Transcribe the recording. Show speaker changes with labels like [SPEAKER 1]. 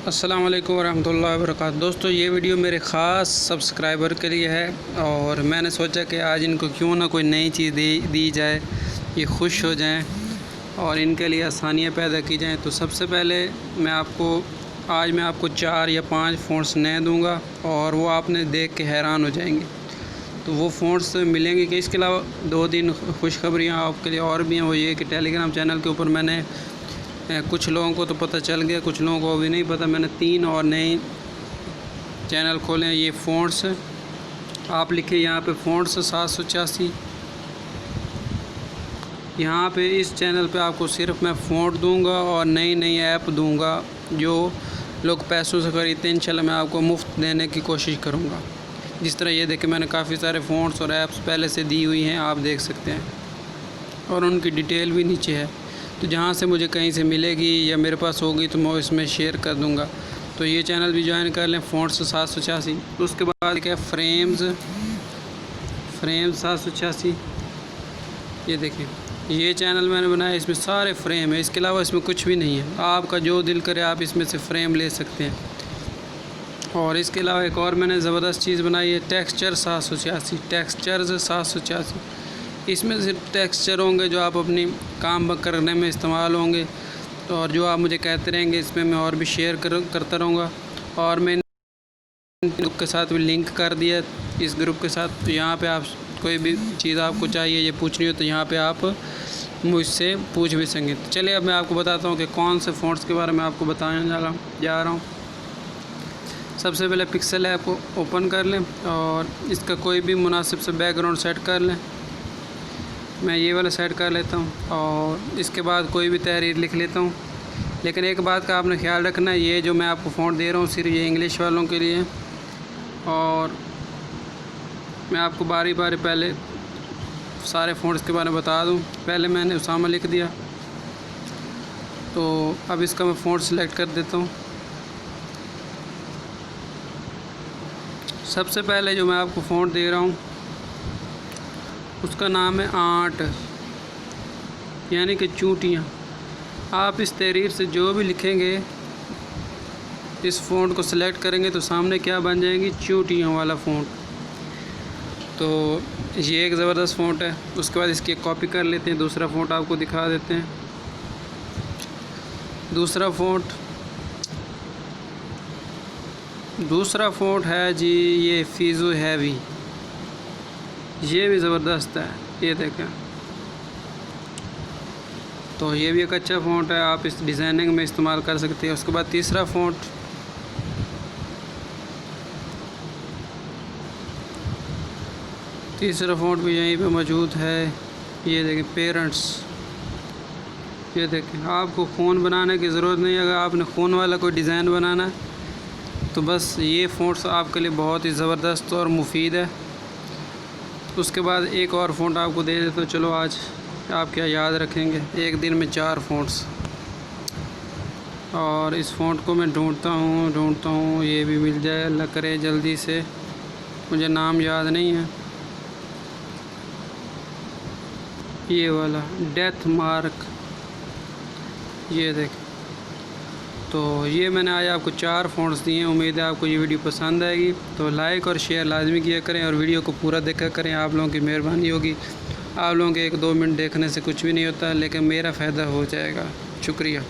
[SPEAKER 1] अस्सलाम वालेकुम वरहमतुल्लाहि वबरकातुहू। दोस्तों, ये वीडियो मेरे ख़ास सब्सक्राइबर के लिए है और मैंने सोचा कि आज इनको क्यों ना कोई नई चीज़ दी जाए, ये खुश हो जाएं और इनके लिए आसानियाँ पैदा की जाएं। तो सबसे पहले आज मैं आपको 4 या 5 फ़ोन्स नए दूंगा और वो आपने देख के हैरान हो जाएंगे। तो वो फ़ोन्स मिलेंगे कि इसके अलावा 2-3 खुशखबरियाँ आपके लिए और भी हैं। वो ये कि टेलीग्राम चैनल के ऊपर मैंने कुछ लोगों को तो पता चल गया, कुछ लोगों को अभी नहीं पता। मैंने 3 और नए चैनल खोले हैं। ये फ़ोन्स आप लिखिए यहाँ पे फ़ोन्स 786। यहाँ पे इस चैनल पे आपको सिर्फ मैं फ़ोन दूंगा और नई ऐप दूंगा। जो लोग पैसों से ख़रीदते हैं इंशाल्लाह मैं आपको मुफ्त देने की कोशिश करूँगा। जिस तरह ये देखें, मैंने काफ़ी सारे फ़ोन्स और ऐप्स पहले से दी हुई हैं, आप देख सकते हैं, और उनकी डिटेल भी नीचे है। तो जहाँ से मुझे कहीं से मिलेगी या मेरे पास होगी तो मैं इसमें शेयर कर दूँगा। तो ये चैनल भी ज्वाइन कर लें, फ़ोन्स 786। उसके बाद क्या, फ्रेम्स 786। ये देखें, ये चैनल मैंने बनाया, इसमें सारे फ्रेम है, इसके अलावा इसमें कुछ भी नहीं है। आपका जो दिल करे आप इसमें से फ्रेम ले सकते हैं। और इसके अलावा एक और मैंने ज़बरदस्त चीज़ बनाई है, टेक्सचर 786। इसमें सिर्फ टेक्सचर होंगे जो आप अपनी काम करने में इस्तेमाल होंगे, और जो आप मुझे कहते रहेंगे इसमें मैं और भी शेयर करता रहूँगा। और मैंने ग्रुप के साथ भी लिंक कर दिया, इस ग्रुप के साथ। तो यहाँ पे आप कोई भी चीज़ आपको चाहिए या पूछनी हो तो यहाँ पे आप मुझसे पूछ भी सकेंगे। तो चलिए अब मैं आपको बताता हूँ कि कौन से फ़ोन्स के बारे में आपको बताने जा रहा हूँ। सबसे पहले पिक्सल ऐप को ओपन कर लें और इसका कोई भी मुनासिब से बैकग्राउंड सेट कर लें। मैं ये वाला सेट कर लेता हूँ और इसके बाद कोई भी तहरीर लिख लेता हूँ। लेकिन एक बात का आपने ख्याल रखना है, ये जो मैं आपको फ़ोन दे रहा हूँ सिर्फ ये इंग्लिश वालों के लिए। और मैं आपको बारी पहले सारे फ़ोन्स के बारे में बता दूँ। पहले मैंने उसामा लिख दिया, तो अब इसका मैं फ़ोन सेलेक्ट कर देता हूँ। सबसे पहले जो मैं आपको फ़ोन दे रहा हूँ उसका नाम है 8, यानी कि चूटियाँ। आप इस तहरीर से जो भी लिखेंगे, इस फ़ॉन्ट को सिलेक्ट करेंगे तो सामने क्या बन जाएगी, चूटियाँ वाला फ़ॉन्ट। तो ये एक ज़बरदस्त फ़ॉन्ट है। उसके बाद इसकी कॉपी कर लेते हैं, दूसरा फ़ॉन्ट आपको दिखा देते हैं। दूसरा फ़ॉन्ट है जी, ये फीज़ो हैवी, ये भी ज़बरदस्त है, ये देखें। तो ये भी एक अच्छा फ़ॉन्ट है, आप इस डिज़ाइनिंग में इस्तेमाल कर सकते हैं। उसके बाद तीसरा फ़ॉन्ट भी यहीं पे मौजूद है, ये देखें, पेरेंट्स। ये देखें, आपको फ़ोन बनाने की ज़रूरत नहीं है। अगर आपने फ़ोन वाला कोई डिज़ाइन बनाना है तो बस ये फ़ॉन्ट्स आपके लिए बहुत ही ज़बरदस्त और मुफीद है। उसके बाद एक और फ़ॉन्ट आपको दे देता हूँ। चलो आज आप क्या याद रखेंगे, एक दिन में 4 फ़ॉन्ट्स। और इस फ़ॉन्ट को मैं ढूंढता हूँ, ये भी मिल जाए अल्लाह करे जल्दी से, मुझे नाम याद नहीं है। ये वाला डेथ मार्क, ये देखें। तो ये मैंने आज आपको 4 फ़ोन्स दिए हैं। उम्मीद है आपको ये वीडियो पसंद आएगी। तो लाइक और शेयर लाजमी किया करें और वीडियो को पूरा देखा करें, आप लोगों की मेहरबानी होगी। आप लोगों के 1-2 मिनट देखने से कुछ भी नहीं होता, लेकिन मेरा फ़ायदा हो जाएगा। शुक्रिया।